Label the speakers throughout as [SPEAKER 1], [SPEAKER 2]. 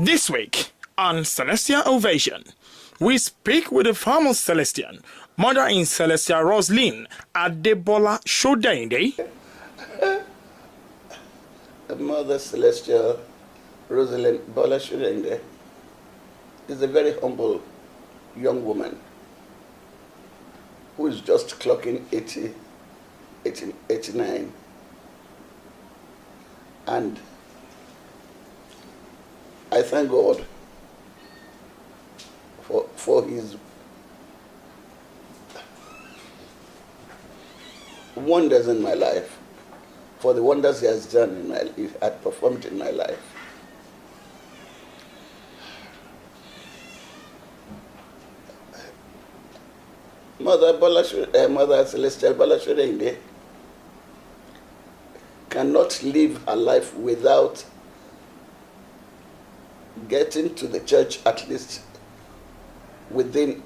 [SPEAKER 1] This week on Celestial Ovation, we speak with the famous Celestian, mother-in Celestial Rosaline Shodehinde.
[SPEAKER 2] The mother Celestial Rosaline Shodehinde is a very humble young woman who is just clocking 89. And I thank God for his wonders in my life, for the wonders he has done in my life, had performed in my life. Mother Celestial Shodehinde cannot live her life without getting to the church at least within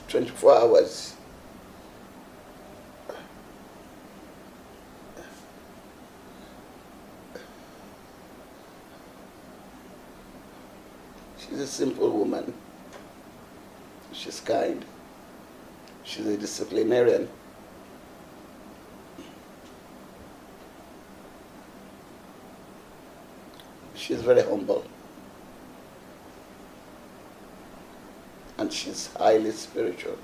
[SPEAKER 2] 24 hours. She's a simple woman. She's kind. She's a disciplinarian. She's very humble. And she's highly spiritual.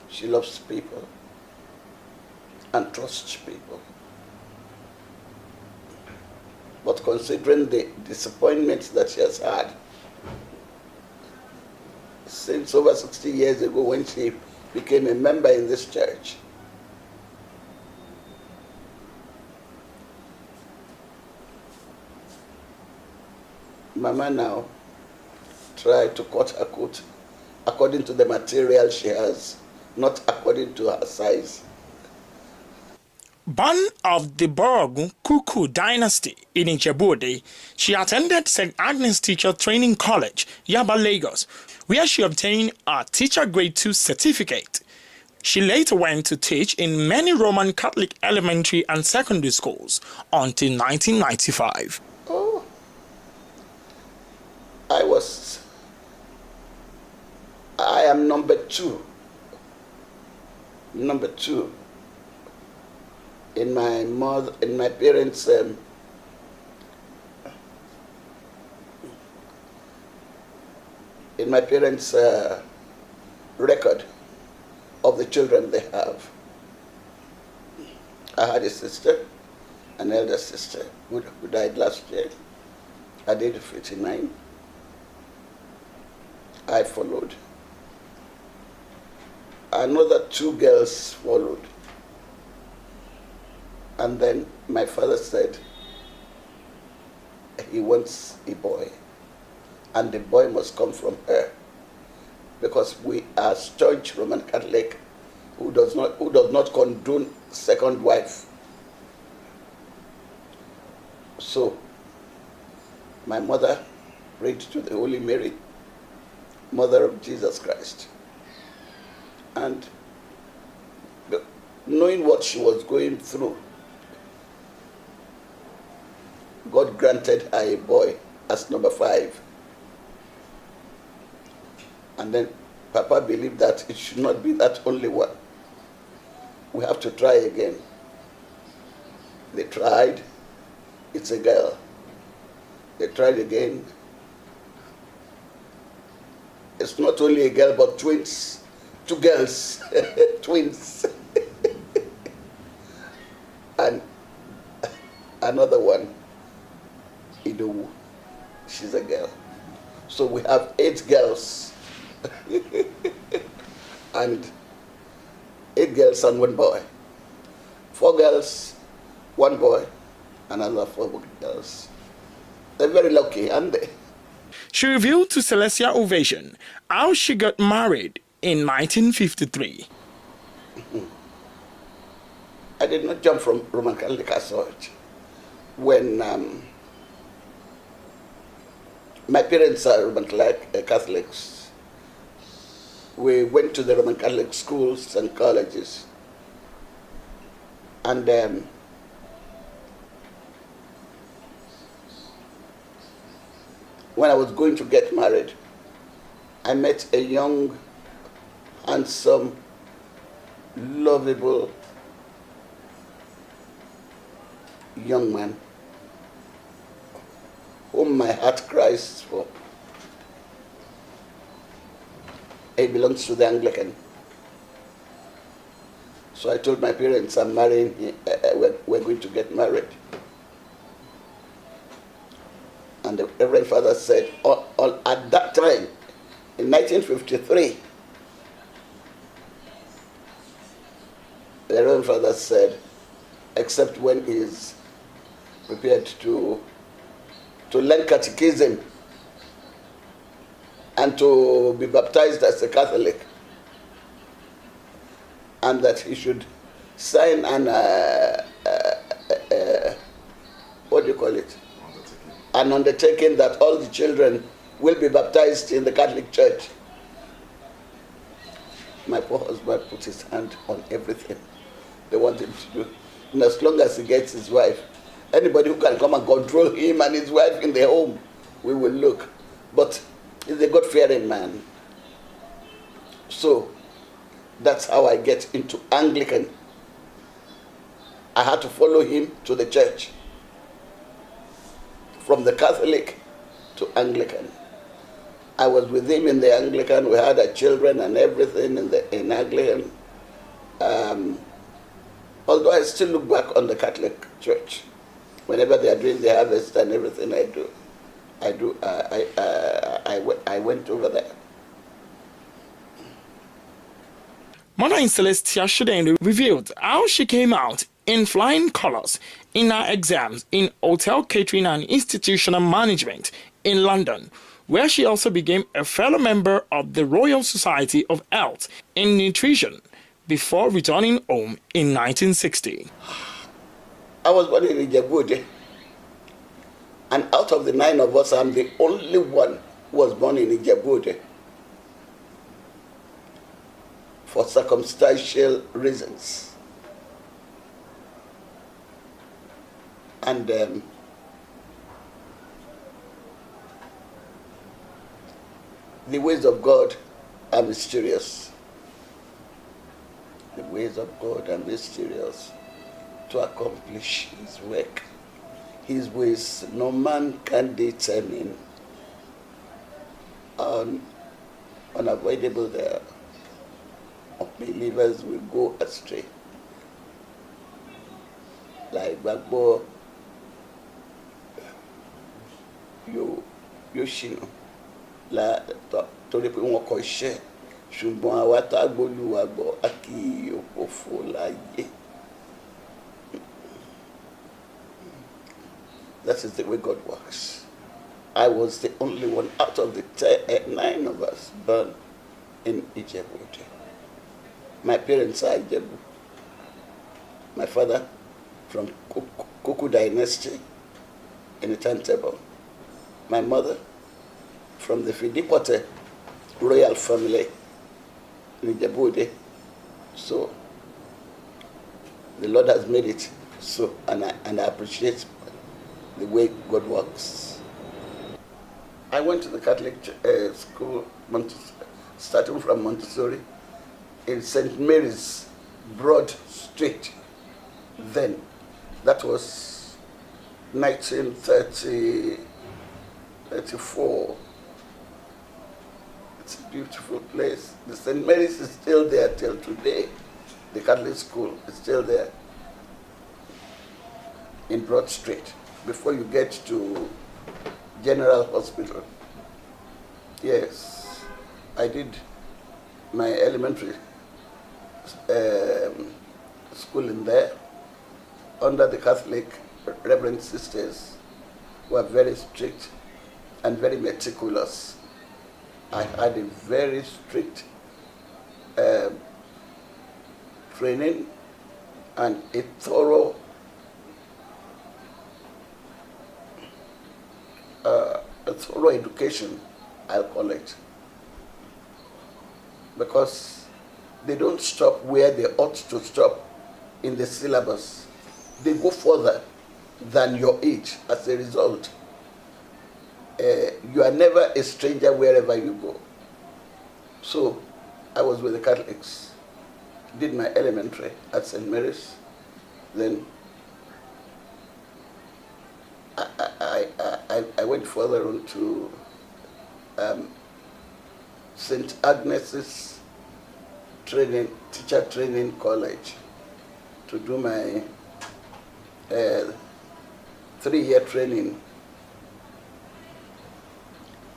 [SPEAKER 2] She loves people and trusts people. But considering the disappointments that she has had since over 60 years ago when she became a member in this church, Mama now tried to cut her coat according to the material she has, not according to her size.
[SPEAKER 1] Born of the Borogu Kuku dynasty in Ijebu-Ode, she attended St. Agnes Teacher Training College, Yaba, Lagos, where she obtained a Teacher Grade 2 certificate. She later went to teach in many Roman Catholic elementary and secondary schools until 1995.
[SPEAKER 2] Oh, I am number two in my parents' record of the children they have. I had a sister, an elder sister, who died last year at the age of 59. I followed. Another two girls followed. And then my father said he wants a boy, and the boy must come from her, because we are staunch Roman Catholic who does not condone second wife. So my mother prayed to the Holy Mary, Mother of Jesus Christ, and knowing what she was going through, God granted her a boy as number 5. And then Papa believed that it should not be that only one. We have to try again. They tried, it's a girl. They tried again. It's not only a girl, but twins. 2 girls, twins. And another one, Idowu, she's a girl. So we have 8 girls. And 8 girls and 1 boy. 4 girls, 1 boy, and another 4 girls. They're very lucky, aren't they?
[SPEAKER 1] She revealed to Celestial Ovation how she got married in 1953.
[SPEAKER 2] I did not jump from Roman Catholic as such. When my parents are Roman Catholics, we went to the Roman Catholic schools and colleges. And when I was going to get married, I met a young, handsome, lovable young man whom my heart cries for. He belongs to the Anglican. So I told my parents, I'm marrying him, we're going to get married. And the Reverend Father said, at that time, in 1953, the Reverend Father said, except when he is prepared to learn catechism and to be baptized as a Catholic, and that he should sign an what do you call it? An undertaking that all the children will be baptized in the Catholic Church. My poor husband put his hand on everything they want him to do. And as long as he gets his wife, anybody who can come and control him and his wife in their home, we will look. But he's a God-fearing man. So that's how I get into Anglican. I had to follow him to the church. From the Catholic to Anglican. I was with him in the Anglican. We had our children and everything in Anglican. Although I still look back on the Catholic Church. Whenever they are doing the harvest and everything I went over there.
[SPEAKER 1] Mother in Celestial Shodehinde revealed how she came out in flying colors in her exams in hotel catering and institutional management in London, where she also became a fellow member of the Royal Society of Health and Nutrition before returning home in 1960.
[SPEAKER 2] I was born in Ijebu, and out of the 9 of us, I'm the only one who was born in Ijebu for circumstantial reasons. And the ways of God are mysterious. The ways of God are mysterious to accomplish His work. His ways no man can determine. Unavoidable there. Believers will go astray. Like Bagbo, you ṣìnà la torí pé wọn kọ iṣẹ́ ṣùgbọ́n àwa tá gbólúwa gbọ́ a kì í òfò láyé. That is the way God works. I was the only one out of the 9 of us born in Ijebu. My parents are Ijebu. My father from Kuku dynasty in the turntable. My mother from the Fidipote royal family in Ijebu. So the Lord has made it so, and I appreciate the way God works. I went to the Catholic school, starting from Montessori, in St. Mary's, Broad Street. Then, that was 1934. It's a beautiful place. The St. Mary's is still there till today. The Catholic school is still there in Broad Street, before you get to General Hospital. Yes, I did my elementary school in there, under the Catholic Reverend Sisters, who are very strict and very meticulous. I had a very strict training and a thorough education, I'll call it, because they don't stop where they ought to stop in the syllabus. They go further than your age as a result. you are never a stranger wherever you go. So I was with the Catholics, did my elementary at St. Mary's, then I went further on to St. Agnes's teacher training college to do my 3-year training.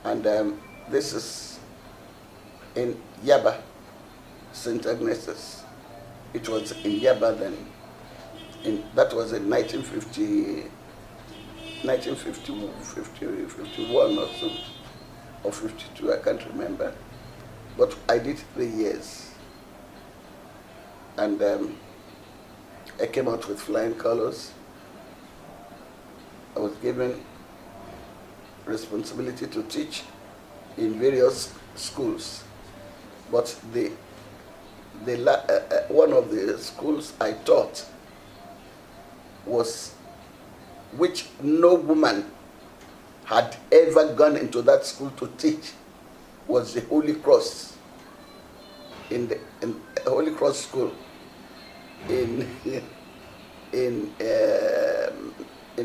[SPEAKER 2] And this is in Yaba, St. Agnes's. It was in Yaba then. That was in 1951 or so, or 52, I can't remember. But I did 3 years. And I came out with flying colors. I was given responsibility to teach in various schools. But one of the schools I taught was, which no woman had ever gone into that school to teach, was the Holy Cross, in Holy Cross School in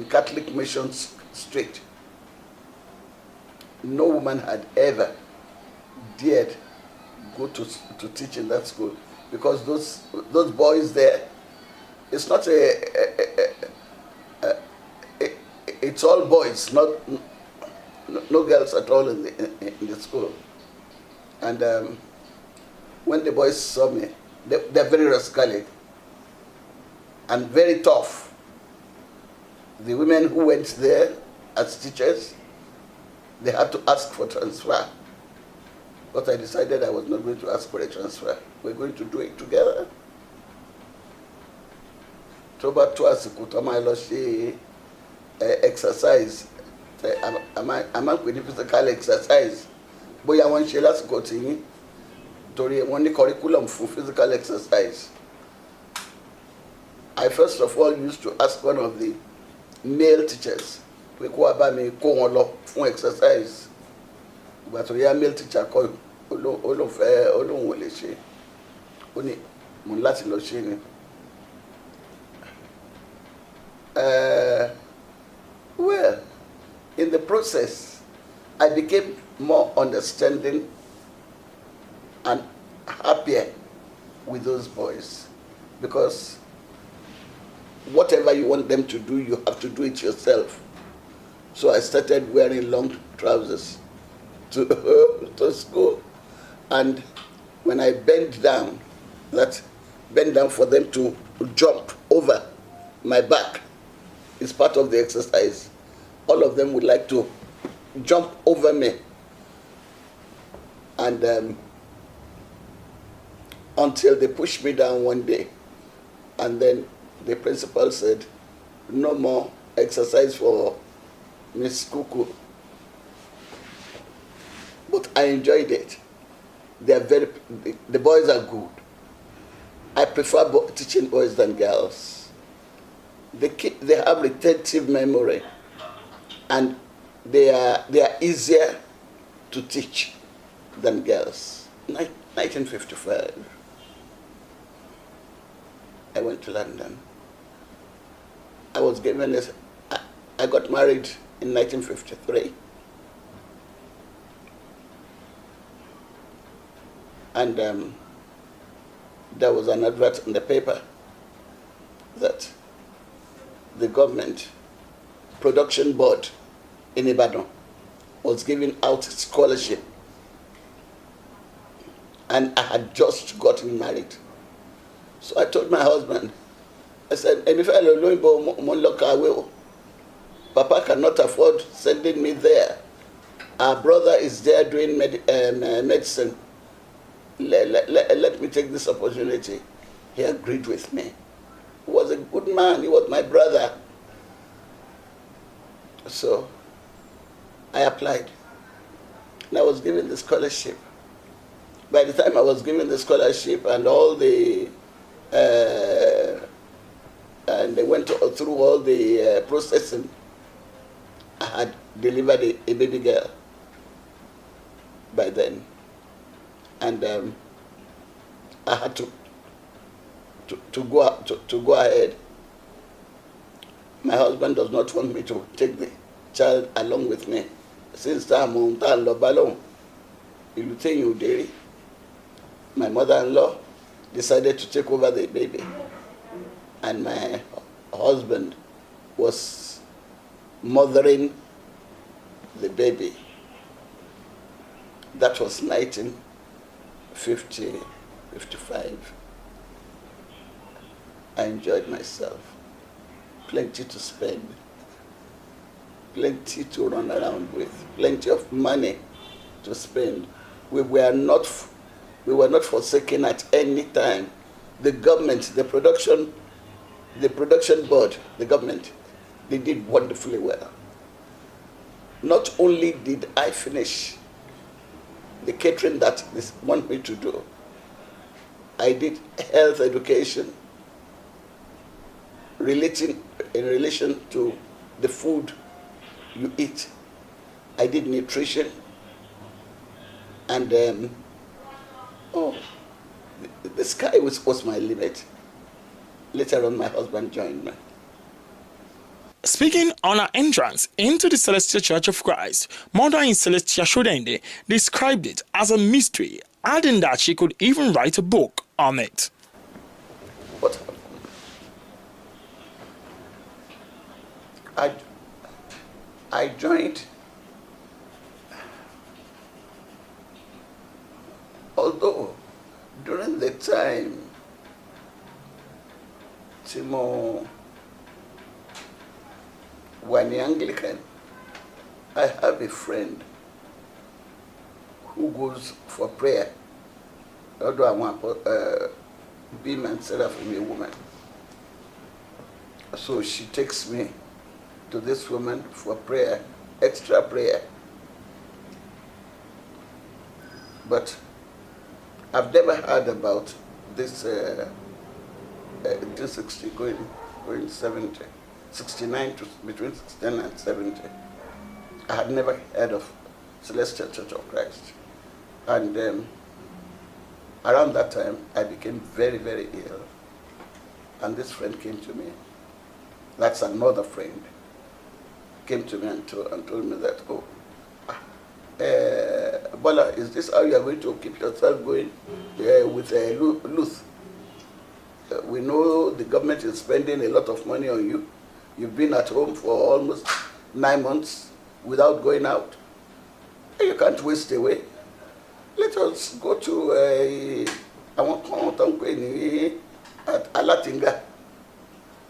[SPEAKER 2] Catholic Mission Street. No woman had ever dared go to teach in that school, because those boys there, it's not it's all boys, no girls at all in the school. And when the boys saw me, they're very rascally and very tough. The women who went there as teachers, they had to ask for transfer. But I decided I was not going to ask for a transfer. We're going to do it together. Toba twice exercise. Am I with physical exercise? Boy, I want to last go to one curriculum for physical exercise. I first of all used to ask one of the male teachers, we go about me go for exercise. But we are male teacher call well, in the process, I became more understanding and happier with those boys, because whatever you want them to do, you have to do it yourself. So I started wearing long trousers to school, and when I bend down for them to jump over my back, is part of the exercise. All of them would like to jump over me, and until they pushed me down one day, and then the principal said, no more exercise for Miss Kuku. But I enjoyed it. The boys are good. I prefer teaching boys than girls. They have retentive memory, and they are easier to teach than girls. 1955, I went to London. I got married in 1953. And there was an advert in the paper that the government production board in Ibadan was giving out scholarship. And I had just gotten married. So I told my husband, I said, Papa cannot afford sending me there. Our brother is there doing medicine. Let me take this opportunity. He agreed with me. He was a good man. He was my brother. So I applied. And I was given the scholarship. By the time I was given the scholarship and all the and they went through all the processing, I had delivered a baby girl by then, and I had to go ahead. My husband does not want me to take the child along with me. Since that moment, my mother-in-law decided to take over the baby, and my husband was mothering the baby. That was 1955. I enjoyed myself. Plenty to spend, plenty to run around with, plenty of money to spend. We were not forsaken at any time. The government, the production board, the government, they did wonderfully well. Not only did I finish the catering that they want me to do, I did health education in relation to the food you eat. I did nutrition, and the sky was my limit. Later on, my husband joined me.
[SPEAKER 1] Speaking on her entrance into the Celestial Church of Christ, Mother-in Celestial Shodehinde described it as a mystery, adding that she could even write a book on it.
[SPEAKER 2] What happened? I joined, although during the time Timo when Anglican, I have a friend who goes for prayer. Although I want be man seraphim a woman. So she takes me to this woman for prayer, extra prayer. But I've never heard about this 60 going 70, 69 to between 69 and 70. I had never heard of Celestial Church of Christ. And around that time, I became very, very ill. And this friend came to me. That's another friend. Came to me and told me that, Bola, is this how you are going to keep yourself going with Luth? We know the government is spending a lot of money on you. You've been at home for almost 9 months without going out. You can't waste away. Let us go to at Alatinga.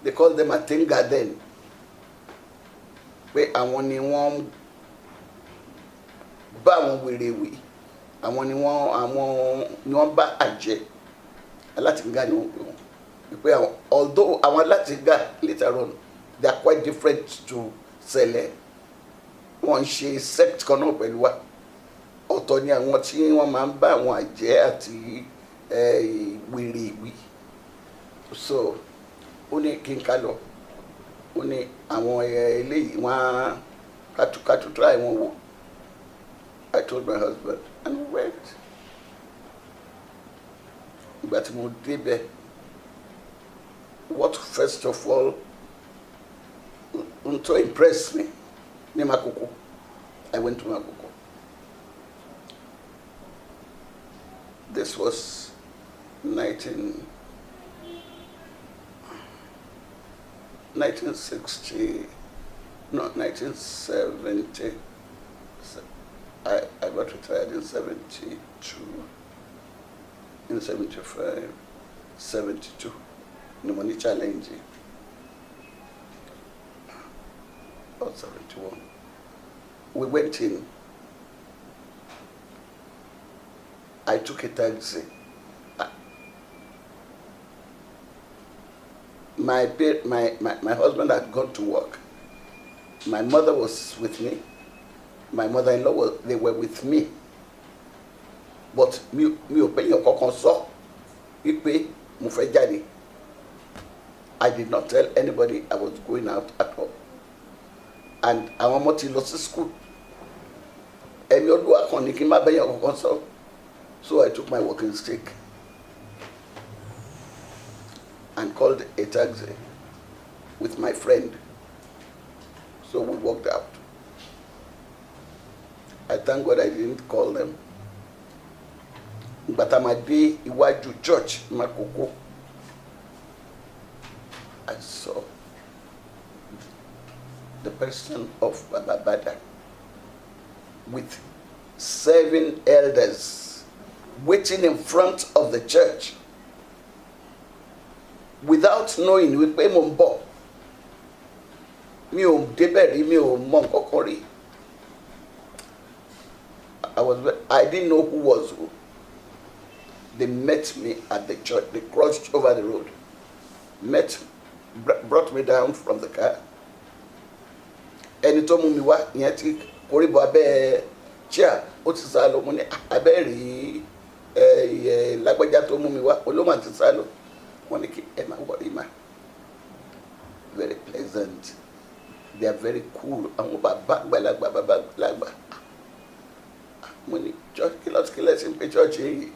[SPEAKER 2] They call them Atinga then. Where àwọn ni wọ́n bá àwọn wèrè wí, àwọn ni wọ́n bá àjẹ́. Alatinga ni wọ́n pè wọ́n. Although àwọn Alatinga later on they are quite different to Cele. Wọ́n ṣe sect kan náà pẹ̀lú wa. Ọ̀tọ̀ ni àwọn tí wọ́n máa ń bá àwọn àjẹ́ àti wèrè wí. So ó ní kí n ká lọ. Ó ní àwọn eléyìí wọ́n kátó try wọn wò. I told my husband and we went. Ìgbà tí mo débẹ̀, what first of all to impress me ní Makoko. I went to Makoko. This was 1970. I got retired in 72, in 75, 72, in the money challenge, or 71. We went in. I took a taxi. My husband had gone to work. My mother was with me. My mother-in-law they were with me. But mi ò pé yàn kankan sọ wípé mo fẹ́ jáde. I did not tell anybody I was going out at all. and àwọn ọmọ ti lọ sí school. Ẹni Olúwa kan ní kí n má bẹ́yàn kankan sọ. So I took my walking stick and called a taxi with my friend. So we walked out. I thank God I didn't call them. But I'm at the Iwaju Church, Makoko. I saw the person of Baba Bada with 7 elders waiting in front of the church without knowing wípé mo ń bọ̀. Mi ò débẹ̀ rí, mi ò mọ nǹkankan rí. I didn't know who was who. They met me at the church. They crossed over the road, brought me down from the car. Ẹni tó mú mi wá ìyẹn tí koríbo abẹ́ chair ó ti sá lọ. Mo ní abẹ́ rí lágbájá tó mú mi wá olómà ti sá lọ. Wọ́n ní kí ẹ má wọrí mà. Very pleasant. They are very cool. Àwọn bàbá àgbàlagbà. Mo ní church kílẹ̀ sí pé church yìí.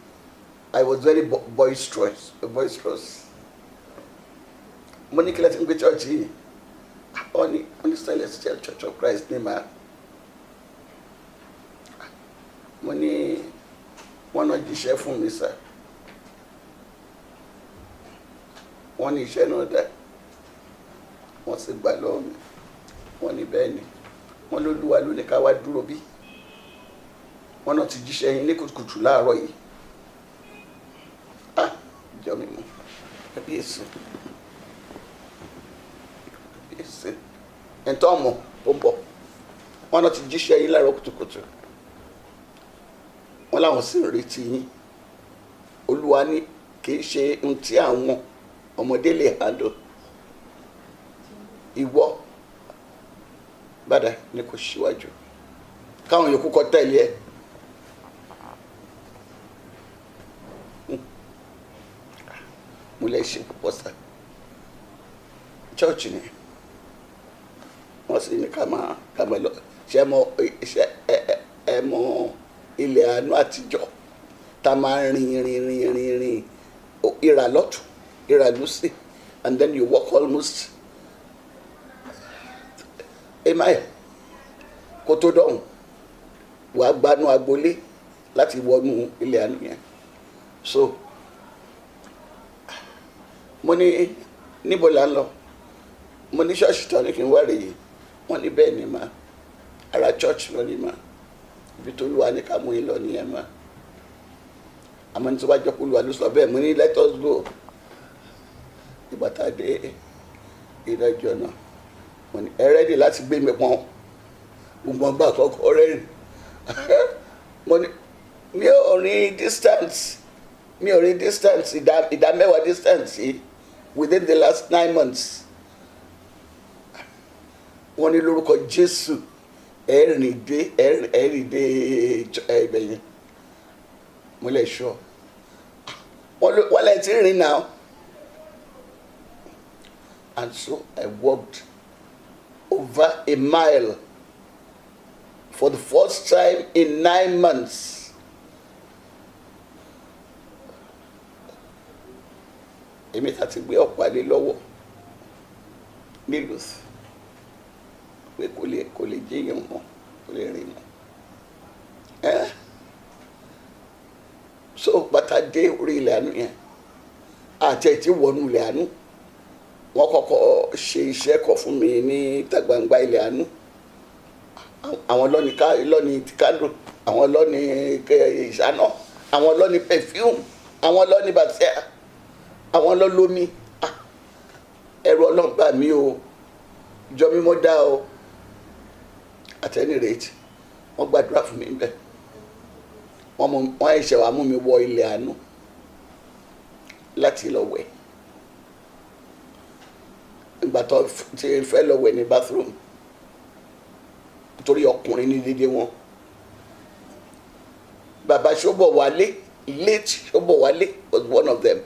[SPEAKER 2] I was very boisterous. Mo ní kílẹ̀ sí pé church yìí. Only Celestial Church of Christ ní ma. Mo ní wọ́n náà jíṣẹ́ fún mi sir. Wọ́n ní iṣẹ́ náà dá. Wọ́n sì gbà lọ́wọ́ mi. Wọ́n ní bẹ́ẹ̀ ni. Wọ́n l'Olúwa ló ní ká wá dúró bí. Wọ́n náà ti jíṣẹ́ yín ní kùtùkùtù láàárọ̀ yìí. Jọ mi mú. Kábíyèsí. Ẹ̀ntọ́ ọmọ ó bọ̀. Wọ́n náà ti jíṣẹ́ yín láàárọ̀ kùtùkùtù. Wọ́n láwọn sì ń retí yín. Olúwa ní kì í ṣe ohun tí àwọn ọmọdé lè handle. Ìwọ Bàdà ní kò síwájú. Káwọn yòókù kó tẹ̀lé ẹ. Mo lè ṣe púpọ̀ sá. Church ni wọ́n sì ní ká máa lọ. Ṣé ẹ mọ ilẹ̀ àánú àtijọ́ tá máa rìn ìrà lọ́tún ìrà lósì, and then you walk almost a mile kó tó dọ̀hùn wàá gbanú agbolé láti wọnú ilẹ̀ àánú yẹn. So mo ní níbo là ń lọ. Mo ní ṣọ́ọ̀ṣì tán ní kí n wá rè yìí. Wọ́n ní bẹ́ẹ̀ ni mà. Ara church lọ ni mà. Ibi tó Olúwa ní ká mú yín lọ nìyẹn mà. Àmọ́ ní tó bá jọ́ pé Olúwa ló sọ bẹ́ẹ̀, mo ní let us go. Ìgbà tá a dé ìrẹ́jọ náà, mo ní ẹ rẹ́dì láti gbé mi pọ́n. Gbogbo ọgbà àkọ́kọ́ rẹ́rìn. Mo ní mi ò rí distance ìdá mẹ́wàá distance yìí within the last 9 months. Wọ́n ní lórúkọ Jésù ẹ̀rìn dé ibẹ̀ yẹn. Mo lè sọ wọ́n lè ti rìn now. And so I walked over a mile for the first time in 9 months. Èmi ta ti gbé ọ̀pá lé lọ́wọ́ nílùú pé kò lè jẹ́yàn mọ́, kò lè rìn mọ́. So bàtà dé orí ilẹ̀ àánú yẹn àti ẹ̀ tí wọnú ilẹ̀ àánú. Wọ́n kọ́kọ́ ṣe iṣẹ́ kan fún mi ní ìta gbangba ilẹ̀ àánú. Àwọn lọ́ni tìkádò, àwọn lọ́ni ìṣáná, àwọn lọ́ni perfume, àwọn lọ́ni bàtíà, àwọn lọ́lómi. Ẹ̀rù Ọlọ́run bà mí o, ìjọ mímọ́ dá o. At any rate, wọ́n gbàdúrà fún mi bẹ́ẹ̀. Wọ́n ẹ̀ṣẹ̀ wá mú mi wọ ilẹ̀ àánú láti lọ wẹ̀. Ìgbà tó ti fẹ́ lọ wẹ̀ ní bathroom nítorí ọkùnrin ní dédé wọn. Bàbá Ṣóbọ̀wálé, late Ṣóbọ̀wálé was one of them.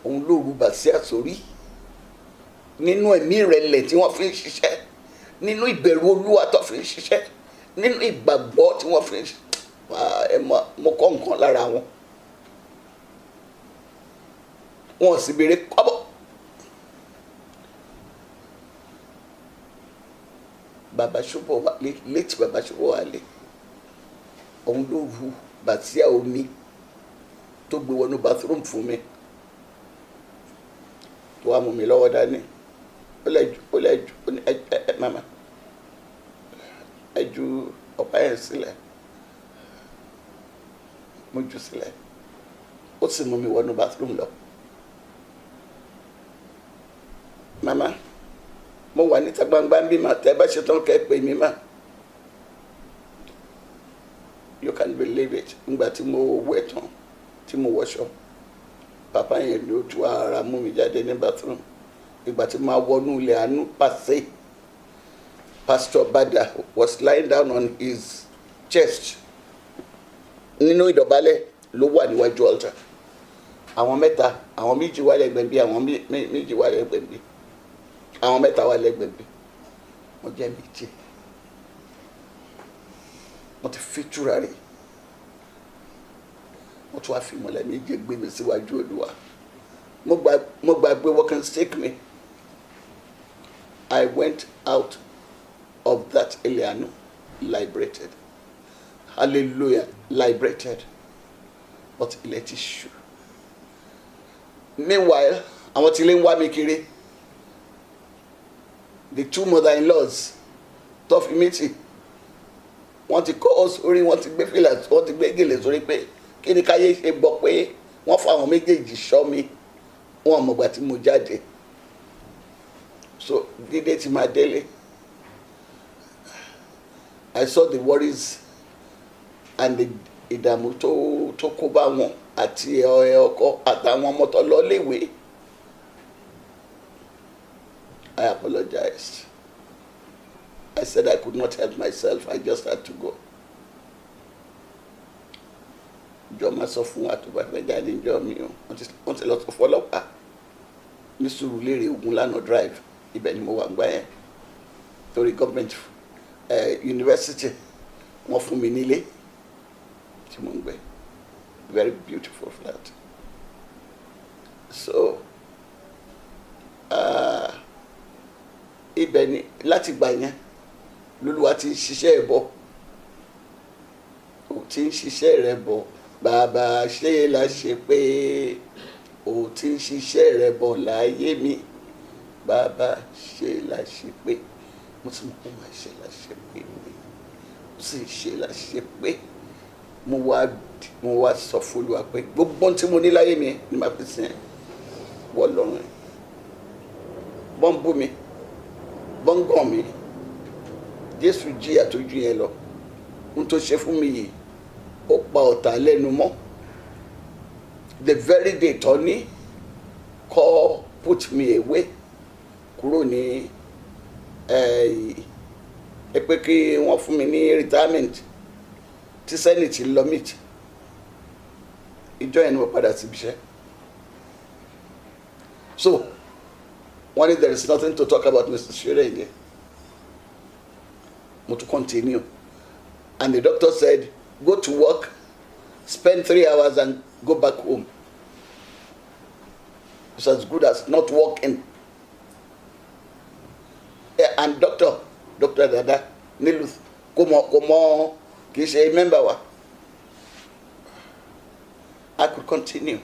[SPEAKER 2] Òun ló rú bàsíà sórí nínú ẹ̀mí ìrẹ̀lẹ̀ tí wọ́n fi ń ṣiṣẹ́, nínú ìbẹ̀rù Olúwa tó fi ń ṣiṣẹ́, nínú ìgbàgbọ́ tí wọ́n fi ń ṣiṣẹ́. Mo kọ́ nǹkan lára wọn. Wọn sì béèrè kọ́bọ̀. Bàbá Ṣóbọ̀wálé, létí Bàbá Ṣóbọ̀wálé, òun ló ru bàtíà omi tó gbé wọnú bathroom fún mi, tó wá mú mi lọ́wọ́ dání. Ó lẹ́jù ní mama ẹ ju ọ̀pá yẹn sílẹ̀. Mo jù sílẹ̀, ó sì mú mi wọnú bathroom lọ. Mama, mo wà níta gbangba ń bí mà, tẹ́ bá ṣe tán kẹ́ pè mí mà. You can believe it. Ngbà tí mo wẹ̀ tán, tí mo wọṣọ, papa yẹn ló tú ara mú mi jáde ní bathroom. Ìgbà tí máa wọnú ilé àánú pàṣẹ, Pastor Bada was lying down on his chest. Nínú ìdọ̀bálẹ̀ ló wà níwájú altar. Àwọn mẹ́ta, àwọn méjì wà lẹ́gbẹ̀ẹ́ bí, àwọn méjì wà lẹ́gbẹ̀ẹ́ bí, àwọn mẹ́ta wà lẹ́gbẹ̀ẹ́ bí. Mo jẹ́ méjì. Mo ti fi tùràrí. Mo tún wá fi mọ́lẹ̀ méjì gbé mi síwájú Olúwa. Mo gbàgbé walking stick mi. I went out of that Elianu liberated. Hallelujah, liberated. But ilẹ̀ ti ṣú. Meanwhile, àwọn tí lè ń wá mi kiri, the two mother-in-laws tó fi mí tì, wọ́n ti kọ́ ọ sórí, wọ́n ti gbé fìlà, wọ́n ti gbé gèlè sórí pé kí ni káyé ṣe gbọ́ pé wọ́n fa àwọn méjèèjì ṣọ́ mi, wọn mọ̀gbà tí mo jáde. So dídé tí máa délé, I saw the worries and the ìdààmú tó kó bá wọn àti ọkọ àtàwọn ọmọ tó lọ léwe. I apologized. I said I could not help myself. I just had to go. Jọ máa sọ fún wa tó bá fẹ́ jáde ìjọ mi o. Wọ́n ti lọ sọ fọlọ́pàá ní Sùúrùlérè Ògúnlànà drive. Ibẹ̀ ni mo wà gbà yẹn. Torí government university wọ́n fún mi nílé tí mo ń gbé. Very beautiful flat. So ibẹ̀ ni láti gbà yẹn lÓlúwa ti ń ṣiṣẹ́ ẹ̀ bọ̀. Ó ti ń ṣiṣẹ́ rẹ̀ bọ̀. Bàbá ṣe la ṣe pé ó ti ń ṣiṣẹ́ rẹ̀ bọ̀ láyé mi. Bàbá ṣe la ṣe pé mo ti mọ̀ pé máa ṣe la ṣe pé mi. Ó sì ṣe la ṣe pé mo wá sọ fún Olúwa pé gbogbo tí mo ní láyé mi ni màá fi sìn wọ́ lọ́rùn ẹ̀. Bọ́n bú mi, bọ́n gàn mi, Jésù jìyà tó ju yẹn lọ. Ohun tó ṣe fún mi yìí, ó pa ọ̀tá lẹ́nu mọ́. The very day tó ní kọ́ put me away kúrò ní ẹ pé kí wọ́n fún mi ní retirement tí Senate lọ meet. Ìjọ yẹn ni mo padà síbi iṣẹ́. So one day there is nothing to talk about Mr. Shodehinde. Mo to continue. And the doctor said, go to work, spend 3 hours and go back home. It's as good as not working. And Dr. Dada Niluth, komo, kì í ṣe member wa. I could continue.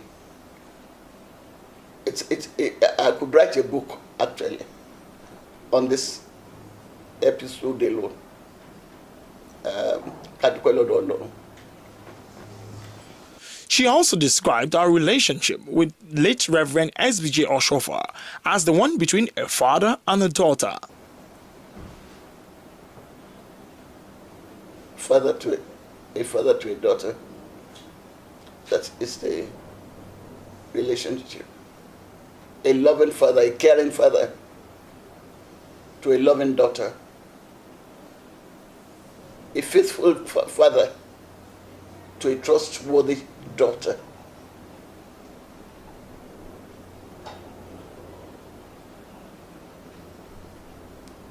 [SPEAKER 2] I could write a book actually on this episode alone.
[SPEAKER 1] She also described our relationship with late Reverend SBJ Oshofa as the one between a father and a daughter.
[SPEAKER 2] A father to a daughter. That is the relationship. A loving father, a caring father to a loving daughter. A faithful father to a trustworthy daughter.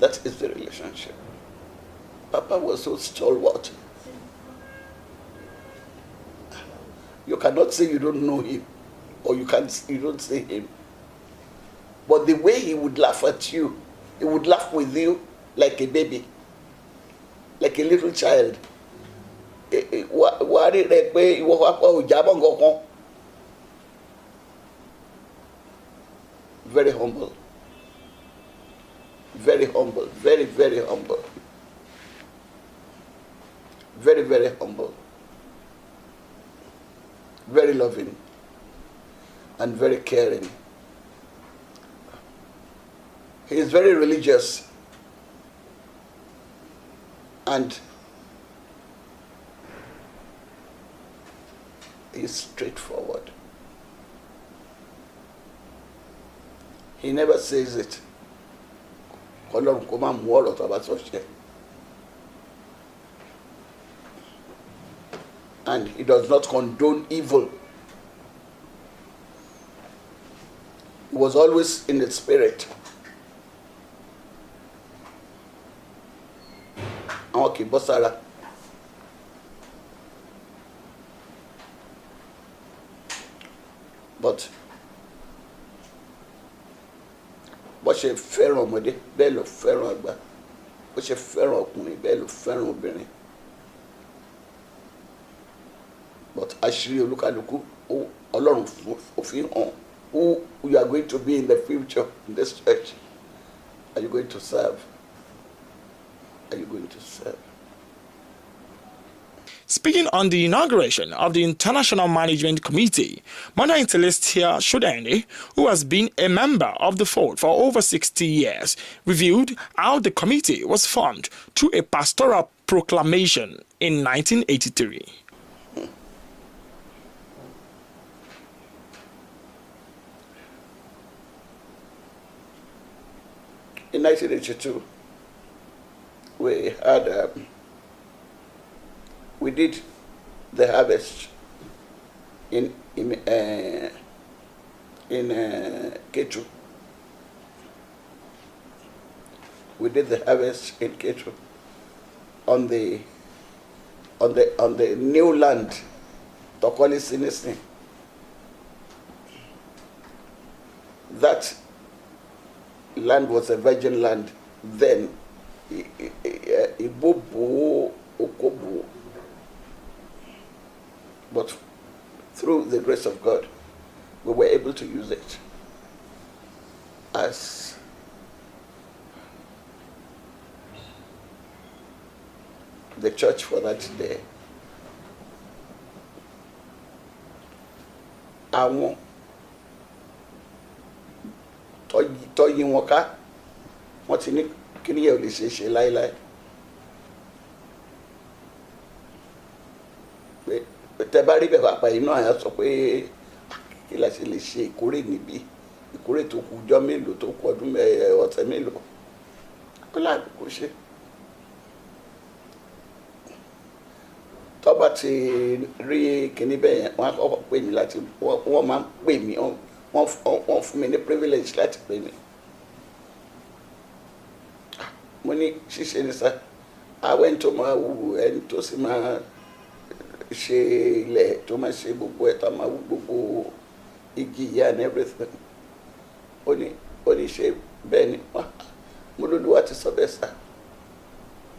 [SPEAKER 2] That is the relationship. Papa was so stalwart. You cannot say you don't know him, or you don't see him. But the way he would laugh at you, he would laugh with you like a baby, like a little child. Very humble. Very humble. Very, very humble. Very, very humble. Very loving. And very caring. He is very religious. And he is straightforward. He never says it. And he does not condone evil. He was always in the spirit. Okay, Bosara. But bó ṣe fẹ́ràn ọmọdé bẹ́ẹ̀ ló fẹ́ràn àgbà, bó ṣe fẹ́ràn ọkùnrin bẹ́ẹ̀ ló fẹ́ràn obìnrin. But àṣírí olúkálùkù Ọlọ́run òfin hàn who you are going to be in the future in this church. Are you going to serve? Are you going to serve?
[SPEAKER 1] Speaking on the inauguration of the International Management Committee, Mother Celestial Shodehinde, who has been a member of the fold for over 60 years, reviewed how the committee was formed through a pastoral proclamation in 1983.
[SPEAKER 2] In 1982, we had we did the harvest in Ketu. We did the harvest in Ketu on the new land, Tokoli Sinisni. That land was a virgin land then. Ibobo Okobo. But through the grace of God, we were able to use it as the church for that day. Àwọn tọ́yí wọn ká, wọ́n ti ní kí ni yẹ ò lè ṣe láéláé. Tẹ́ bá rí bẹ́ẹ̀ pàápàá inú àyà sọ pé kí la ṣe lè ṣe ìkórè níbí, ìkórè tó kù ọjọ́ mélòó, tó kù ọdún ọ̀sẹ̀ mélòó, kó láàbù kó ṣe. Tọ́ba ti rí kíní bẹ́ẹ̀ yẹn, wọ́n á kọ́kọ́ pè mí láti, wọ́n máa ń pè mí, wọ́n fún mi ní privilege láti pè mí. Mo ní ṣíṣe ní sá, àwọn tó máa wù ẹni tó sì máa ṣe ilẹ̀ tó máa ṣe gbogbo ẹ̀ tó máa wú gbogbo igi ìyá and everything. Ó ní ṣe bẹ́ẹ̀ ni mo lóluwà ti sọ bẹ́ẹ̀ sá.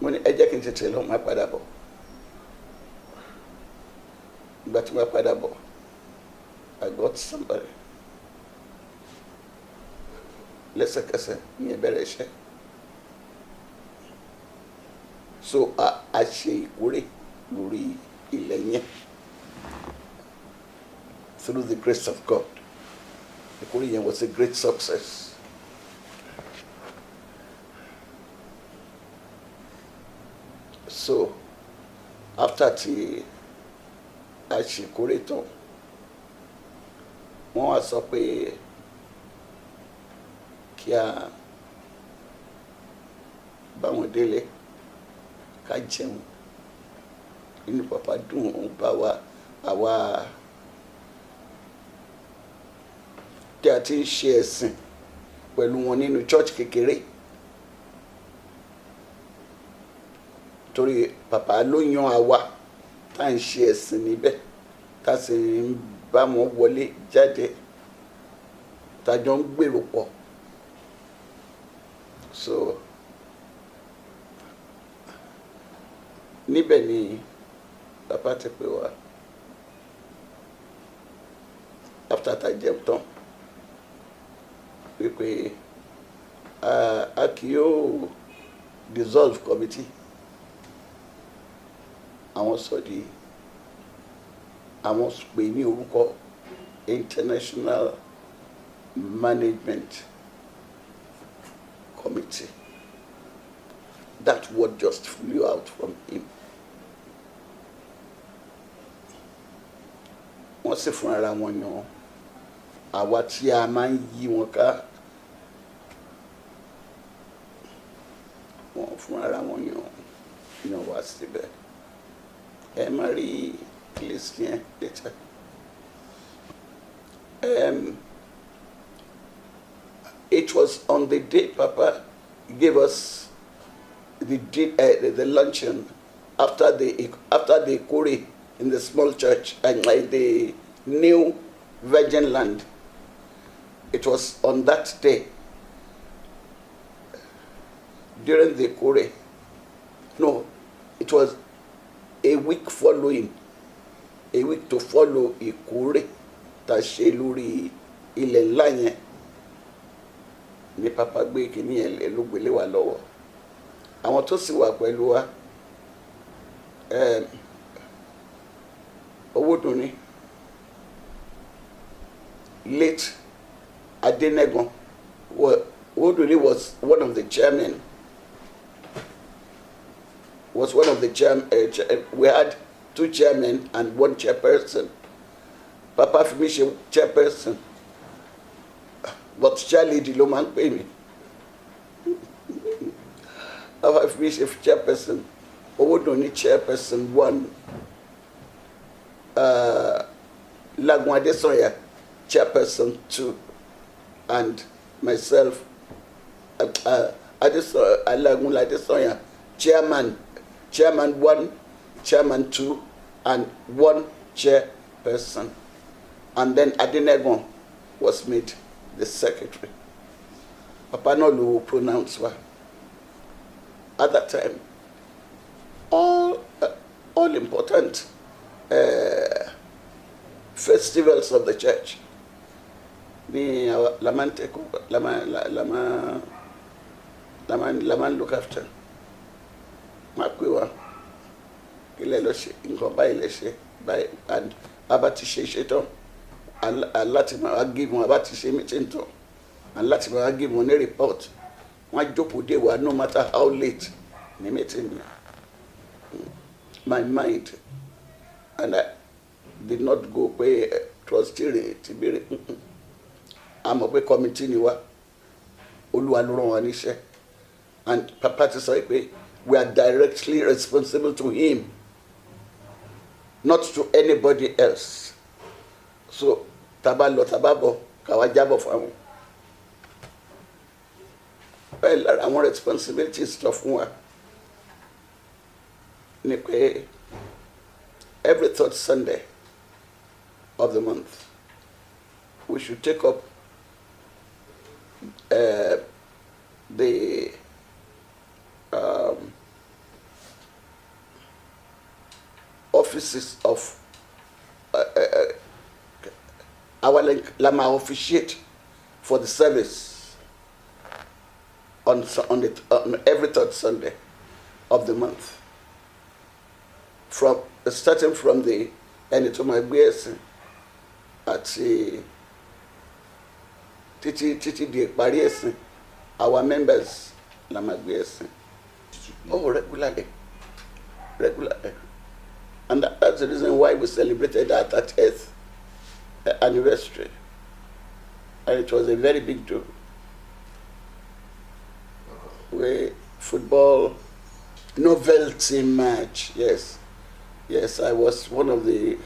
[SPEAKER 2] Mo ní ẹ jẹ́ kí n tètè lọ máa padà bọ̀. Ìgbà tí mo padà bọ̀, I got somebody. Lẹ́sẹ̀kẹsẹ̀ ìyẹn bẹ̀rẹ̀ iṣẹ́. So a ṣe ìkórè lórí ilẹ̀ yẹn through the grace of God. Ìkórè yẹn was a great success. So after tí a ṣe ìkórè tán, wọ́n wá sọ pé kí a bá wọn délé ká jẹun. Inú papa dùn, òun bá wa àwa tí a ti ń ṣe ẹ̀sìn pẹ̀lú wọn nínú church kékeré. torí papa ló yan àwa tá à ń ṣe ẹ̀sìn níbẹ̀ tá sì ń bá wọn wọlé jáde tájọ ń gbèrò pọ̀ so níbẹ̀ ni papa ti pè wá after tá jẹun tán wípé a kì yóò dissolve committee àwọn sọ di àwọn pè ní orúkọ International Management Committee. That word just flew out from him. Wọ́n sì fún ara wọn yan àwa tí a máa ń yí wọn ká wọ́n fún ara wọn yan wá síbẹ̀ ẹ má rí list yẹn later. It was on the day Papa gave us the luncheon after the Kuri in the small church and the new Virgin Land. It was on that day during the Kuri. No, it was a week following, a week to follow Ikure ta ṣe lórí ilẹ̀ ńlá yẹn ní Papa gbé kìíní ẹ̀ ló gbélé wa lọ́wọ́ àwọn tó sì wà pẹ̀lú wa Owódùnní late Adénẹ́gan Owódùnní was one of the chairmen. We had 2 chairmen and 1 chairperson. Papa fi mí ṣe chairperson, but Charlie di ló máa ń pè mí. Papa fi mí ṣe chairperson, Owódùnní chairperson 1, Lagun Adesanya chairperson 2, and myself, Lagun Adesanya chairman 1, chairman 2, and 1 chairperson. And then Adénẹ́gan was made the secretary. Papa no will pronounce wa. At that time, all important festivals of the church, the Laman look after. Makwiwa, ile lo ṣe nǹkan báyìí lè ṣe báyìí, and abati ṣe tán. And láti máa give wọn about ṣe meeting tán and láti máa give wọn ní report wọn jókòó dé wa no matter how late ní meeting my mind, and I did not go pé trustee rè ti béèrè àmọ́ pé committee ni wa Olúwa ló rán wa níṣẹ́, and Papa ti sọ pé we are directly responsible to him, not to anybody else. So taba lọ taba bọ̀ káwa jábọ̀ fáwọn. Well, àwọn responsibilities tó fún wa ni pé every 3rd Sunday of the month we should take up the offices of our Lama officiate for the service on every 3rd Sunday of the month. Starting from the ẹni tó máa gbé ẹ̀sìn àti títí di ìparí ẹ̀sìn, our members la máa gbé ẹ̀sìn. Oh, regularly. And that's the reason why we celebrated our 30th anniversary. And it was a very big deal. We football novelty match, yes. Yes, I was one of the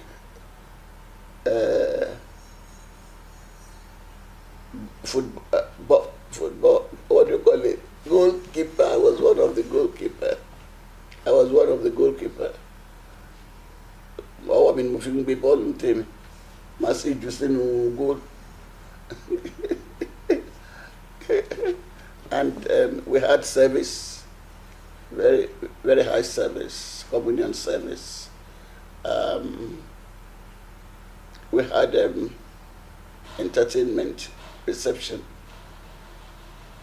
[SPEAKER 2] football, what do you call it? Goalkeeper. I was one of the goalkeeper. I was one ń gbé bọ́ọ̀lù tèmi má sì jù sínú goal. And we had service, very, very high service, communion service. We had entertainment, reception,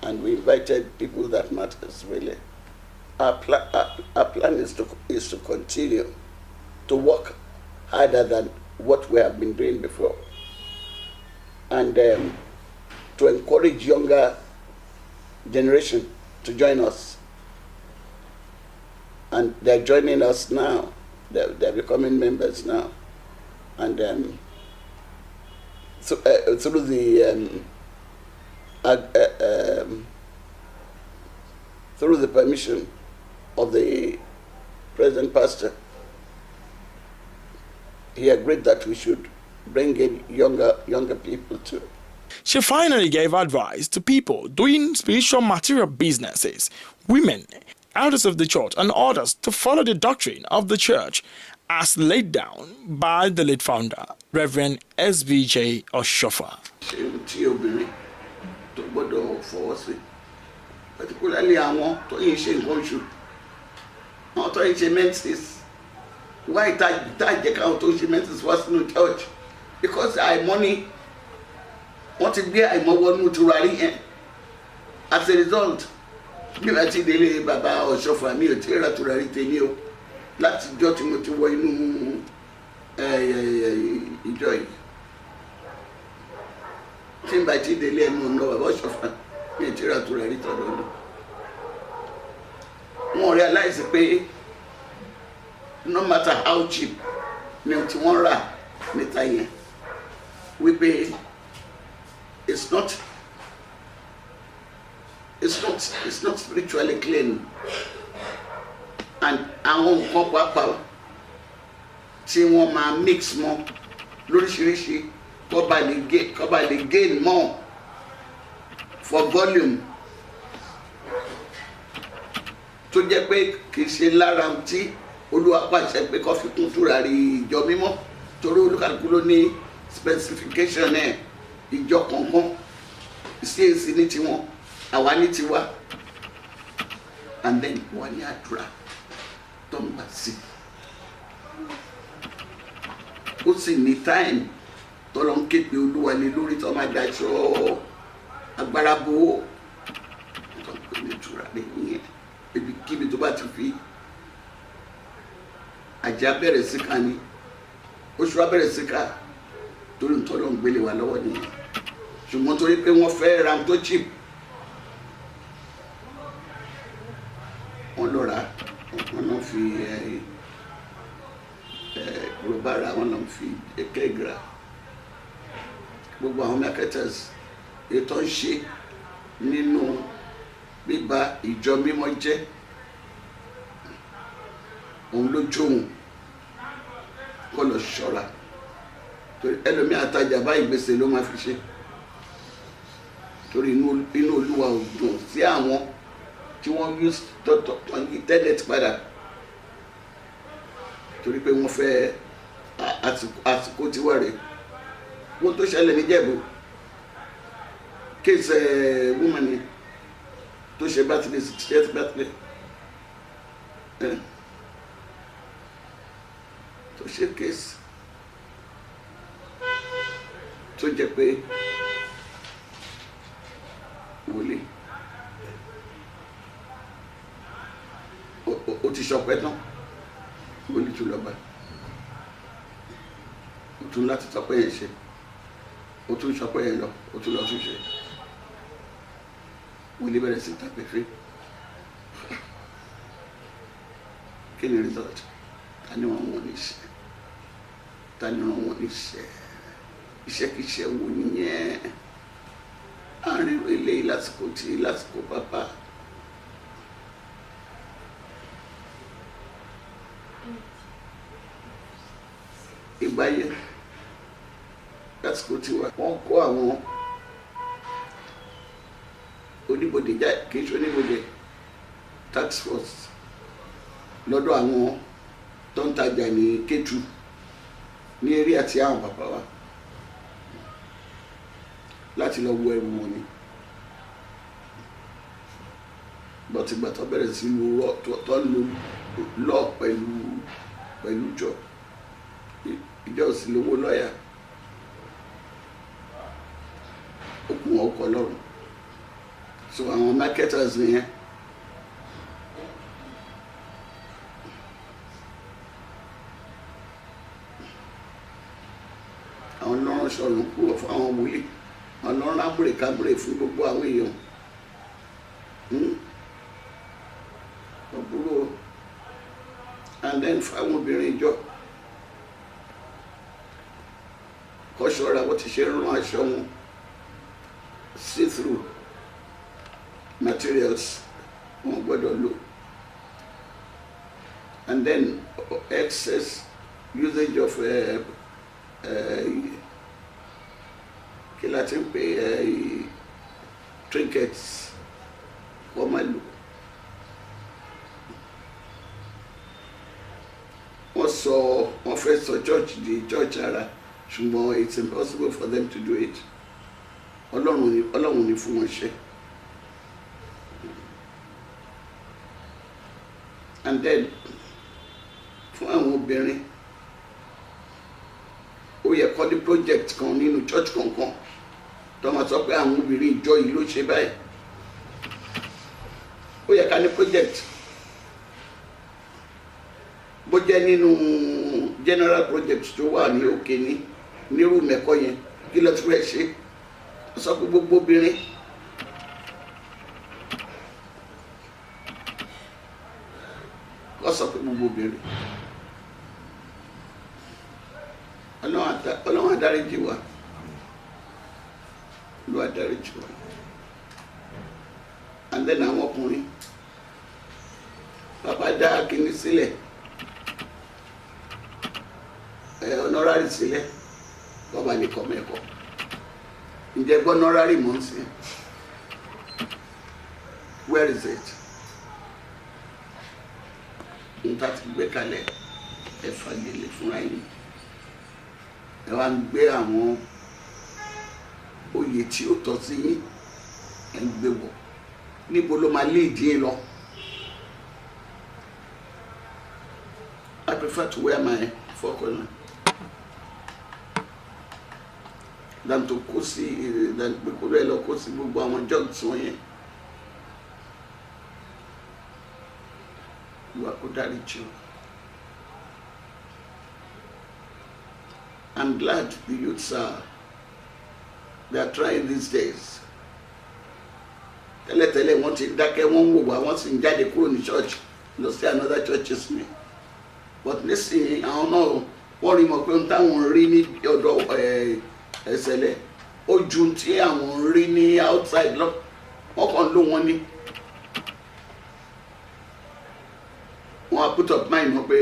[SPEAKER 2] and we invited people that matters really. Our plan is to continue to work harder than what we have been doing before, and to encourage younger generation to join us. And they're joining us now. They're becoming members now, and through the permission of the present pastor, he agreed that we should bring in younger people too.
[SPEAKER 1] She finally gave advice to people doing spiritual material businesses, women, elders of the church, and others to follow the doctrine of the church as laid down by the late founder, Reverend S.V.J. Oshofa.
[SPEAKER 2] Particularly àwọn tó yìn ṣe nǹkan oṣù, àwọn tó yìn ṣe menses. Why that jẹ́ káwọn tó ṣe menses wá sínú church? Because àìmọ́ni wọ́n ti gbé àìmọ́wọ́nú tùràrí yẹn. As a result, bí wọ́n ti délé bàbá Ọ̀ṣọ́fà mi ò tí ì ra tùràrí tèmi o láti ìjọ tí mo ti wọ inú ìjọ yìí. Tí n bá ti délé ẹnu ọ̀nà bàbá Ọ̀ṣọ́fà mi ò tí ì ra tùràrí tọ̀dọ̀ lọ. Wọ́n realize pé no matter how cheap ni tí wọ́n rà níta yẹn wípé it's not spiritually clean, and àwọn nǹkan pàápàá tí wọ́n máa mix mọ́ lóríṣiríṣi kó bá lè gain more for volume, tó jẹ́ pé kì í ṣe lára tí Olúwa pàṣẹ pé kó fi kún tùràrí ìjọ mímọ́, torí olúkàlùkù ló ní specification ẹ̀. Ìjọ kankan CAC ní tiwọn, àwa ní tiwa, and then wà ní àdúrà tó ń bá sí. Ó sì ní time tó lọ ń ké pe Olúwa lé lórí tó máa dájọ́ agbára bò ó. Tó ń pè ní tùràrí yẹn, ibikíbi tó bá ti fi àjà bẹ̀rẹ̀ sí ká ní, oṣù abẹ̀rẹ̀ sí ká, torí ń tọ́lọ́ ń gbélé wa lọ́wọ́ nìyẹn. Ṣùgbọ́n torí pé wọ́n fẹ́ ra tó cheap, wọ́n lọ rà, wọ́n lọ fi rọ̀bà rà, wọ́n lọ fi keg rà. Gbogbo àwọn marketers ètò ń ṣe nínú bíba ìjọ mímọ́ jẹ́, òun ló jóun kó lọ ṣọ́ra. Torí ẹlòmíì àtajà báyìí gbèsè ló máa fi ṣe, torí inú Olúwa ò dùn sí àwọn tí wọ́n use internet padà, torí pé wọ́n fẹ́ àsìkò tí wà rẹ̀. Wọ́n tó ṣẹlẹ̀ ní Jẹ̀bú, kéèsì woman ni tó ṣe birthday 60th birthday, tó ṣe kéèsì tó jẹ́ pé wòlé ó ti ṣọpẹ́ tán, wòlé tún lọ́ba, ó tún láti tọpẹ́ yẹn ṣe, ó tún ṣọpẹ́ yẹn lọ, ó tún lọ tún ṣe. Wòlé bẹ̀rẹ̀ sí tàpẹ́fẹ́. Kí ni result? Ta ni wọ́n wọ́n ní ṣe? Ta ni wọ́n wọ́n ní ṣe? Iṣẹ́kíṣẹ́ wo nìyẹn? Àárín ilé lásìkò bàbá. Ìgbà yẹn lásìkò tiwa wọ́n kó àwọn oníbodè kì í ṣe oníbodè tax force lọ́dọ̀ àwọn tó ń tajà ní Kétu ní eré àti àwọn bàbá wa láti lọ wo ẹrù wọn ni bọ́tìgbà tó bẹ̀rẹ̀ sí lu tó lu lọ pẹ̀lú ìjọ òsì lówó lọ́yà ó kún wọn ọkọ̀ lọ́rùn so àwọn marketers nìyẹn àwọn lọ́rùn sọ̀rọ̀ kúrò fún àwọn wòlíì àwọn lọ́rùn ábúrèkábúrè fún gbogbo àwọn èèyàn ọ̀búrò and then fáwọn obìnrin ìjọ kọ́ ṣọ́ra bó ti ṣe rán aṣọ wọn see-through materials wọn gbọ́dọ̀ lò and then excess usage of kí la ti ń pè trinkets wọ́n máa lò wọ́n fẹ́ sọ church di church ara ṣùgbọ́n it's impossible for them to do it ọlọ́run ni fún wọn ṣe and then fún àwọn obìnrin ó yẹ kọ́ ní project kan nínú church kankan tó máa sọ pé àwọn obìnrin ìjọ yìí ló ṣe báyìí ó yẹ ká ní project bó jẹ́ nínú general project tó wà ní òkè ní nírú mẹ́kọ́ yẹn kí ló ti fẹ́ ṣe ó sọ pé gbogbo obìnrin ó sọ pé gbogbo obìnrin ọlọ́run adáríjì wa ló adáríjì wa and then àwọn ọkùnrin bàbá dá kíní sílẹ̀ honorary sílẹ̀ bàbá lè kọ́ mẹ́kọ́ ǹjẹ́ gbọ́ honorary mọ́ sí where is it níta ti gbé kalẹ̀ ẹ̀fà gèlè fúnra yìí ẹ wá ń gbé àwọn oyè tí ó tọ́ sí yín ẹ̀ ń gbé wọ̀ níbo ló máa lé ìdí lọ. I prefer to wear my forecorner than to kó sí than pé kó lọ kó sí gbogbo àwọn jugs wọ̀nyẹn. Ìwà kó dárí jù. I'm glad the youths they are trying these days. Tẹ́lẹ̀tẹ́lẹ̀ wọ́n ti dákẹ́ wọ́n wò wá wọ́n sì ń jáde kúrò ní church lọ sí another churches mi. But nísìnyí àwọn náà wọ́n rí mọ̀ pé ohun táwọn rí ní ọ̀dọ̀ ẹ̀sẹ̀lẹ̀ ó ju tí àwọn rí ní outside lọ wọ́n kàn ló wọn ní. Wọ́n á put up mind wọn pé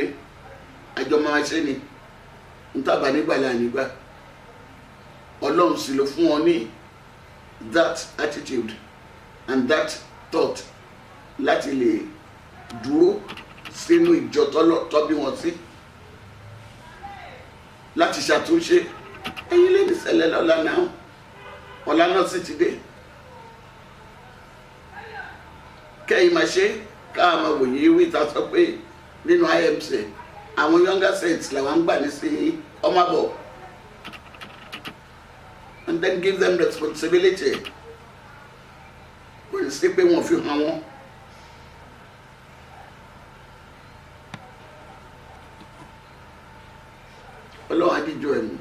[SPEAKER 2] àjọ máa ṣe ni n tábà nígbà là nígbà Ọlọ́run sì ló fún wọn ní that attitude and that thought láti lè dúró sínú ìjọ tọ́bí wọn sí láti ṣàtúnṣe ẹ̀yin lè ní ṣẹlẹ̀ lọ́la náà ọ̀la náà sì ti dé kẹ́yìn máa ṣe káà máa wòye ìwé ìta sọ pé nínú IMC àwọn younger saints làwọn ń gbà ní sí ọmọbọ and then give them responsibility wọ́n sì pé wọ́n fi hàn wọ́n. Ọlọ́run adíjọ ẹ̀mí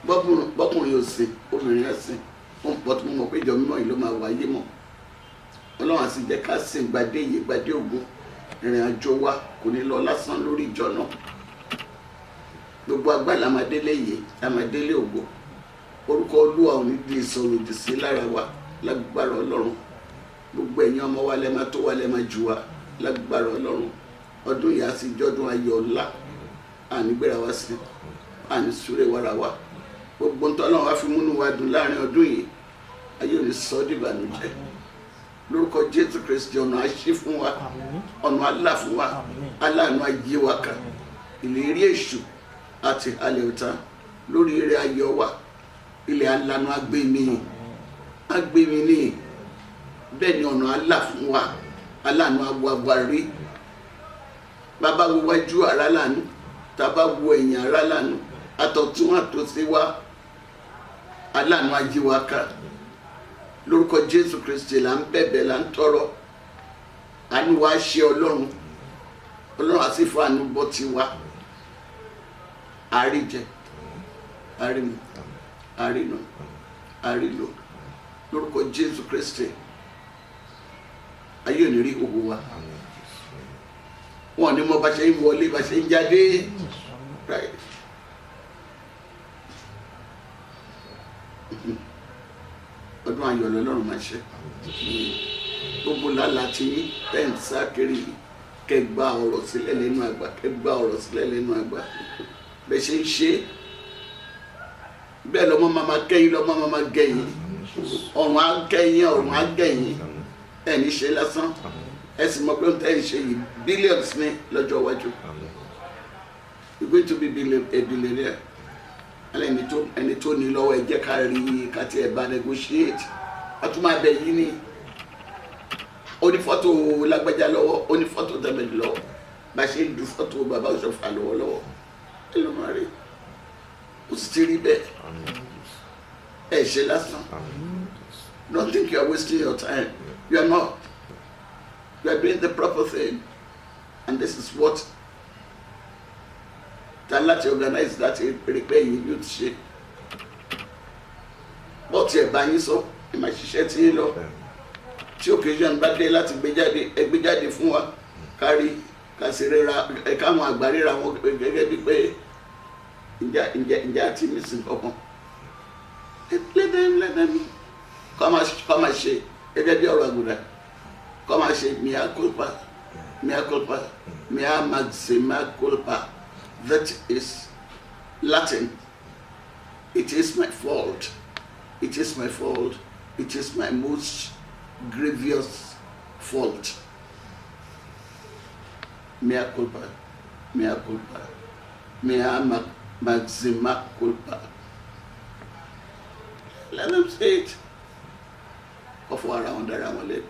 [SPEAKER 2] bọ́kùnrin ò sìn obìnrin ẹ̀ sìn wọ́n pọ̀ tó mọ̀ pé ìjọ mímọ́ yìí ló máa wáyé mọ́ Ọlọ́run àti jẹ́ ká sìn gbadé yìí gbadé ògo ìrìn àjò wa kò ní lọ lásán lórí ìjọ náà gbogbo agbá làmàdélé yìí làmàdélé ògo orúkọ Olúwa ò ní di ìsọ̀rọ̀ òdì sí lára wa lágbára Ọlọ́run gbogbo ẹ̀yin ọmọ wa lẹ́ẹ̀ máa tó wa lẹ́ẹ̀ máa jù wa lágbára Ọlọ́run ọdún yìí á sì jọ́dún ayọ̀ ńlá àní gbéra wá sí àní súré wára wá gbogbo ń tọ́lọ́run wá fi múnú wa dùn láàrin ọdún yìí ayé ò ní sọ ọ́ dìbànújẹ́ lórúkọ Jésù Kristi ọ̀nà àṣì fún wa ọ̀nà àlà fún wa aláàánú ayé wa kan ìlérí èṣù àti halẹ̀ ọ̀tá lórí eré ayọ̀ wa ilẹ̀ alanu agbèmí ní bẹ́ẹ̀ ni ọ̀nà alá fún wa aláàánú agbárí bàbá wo wájú ara lánàá tàbá wo ẹ̀yìn ara lánàá àtọ̀tún àtòsí wa aláàánú ajíwáká lórúkọ Jésù Kristi là ń bẹ̀bẹ̀ là ń tọrọ àánú wa ṣe Ọlọ́run àti fún àánú bọ́ ti wa àríjẹ àrímu àrínà àrílò lórúkọ Jésù Kristi ayé ò ní rí òwò wa wọn ni mo bá ṣe ń wọlé bá ṣe ń jáde right. Ọdún ayọ̀ lọ́lọ́run máa ṣe gbogbo lálá tí yín tẹ́ǹ sákiri kẹgbà ọ̀rọ̀ sílẹ̀ lẹ́nu àgbà bẹ́ẹ̀ ṣe ń ṣe bẹ́ẹ̀ lọ́mọ máa kẹ́yìn lọ́mọ máa gẹ̀yìn ọ̀run á gẹ̀yìn ẹni ṣe lásán ẹ sì mọ̀ pé ń tẹ́ ń ṣe yìí billions ní lọ́jọ́ iwájú you going to be a billionaire ẹni tó ní lọ́wọ́ ẹ jẹ́ ká rí ká tiẹ̀ bá negotiate àtúmọ̀ abẹ yìí ni ó ní fọ́tò lágbájá lọ́wọ́ ó ní fọ́tò tẹ́mẹ̀lì lọ́wọ́ bá ṣe ń du fọ́tò bàbá òṣòfà lọ́wọ́ ẹ ló máa rí ó sì ti rí bẹ́ẹ̀ ẹ ṣe lásán don't think you are wasting your time you are not you are doing the proper thing and this is what láti organize láti prepare yìí yóò ti ṣe bọ́ọ̀tì ẹ̀ bá yín sọ ẹ máa ṣiṣẹ́ tí yín lọ tí occasion bá dé láti gbé jáde fún wa kárí kàṣì ríra ẹ̀ka àwọn àgbà ríra wọn gẹ́gẹ́ bí pé ǹjẹ́ àti mi sì kankan let them kọ́ máa ṣe gẹ́gẹ́ bí ọ̀rọ̀ àgùdà kọ́ máa ṣe mea culpa mea maxima culpa. That is Latin. It is my fault. It is my fault. It is my most grievous fault. Mea culpa. Mea culpa. Mea maxima culpa. Let them say it. Of what around there, I'm a lady.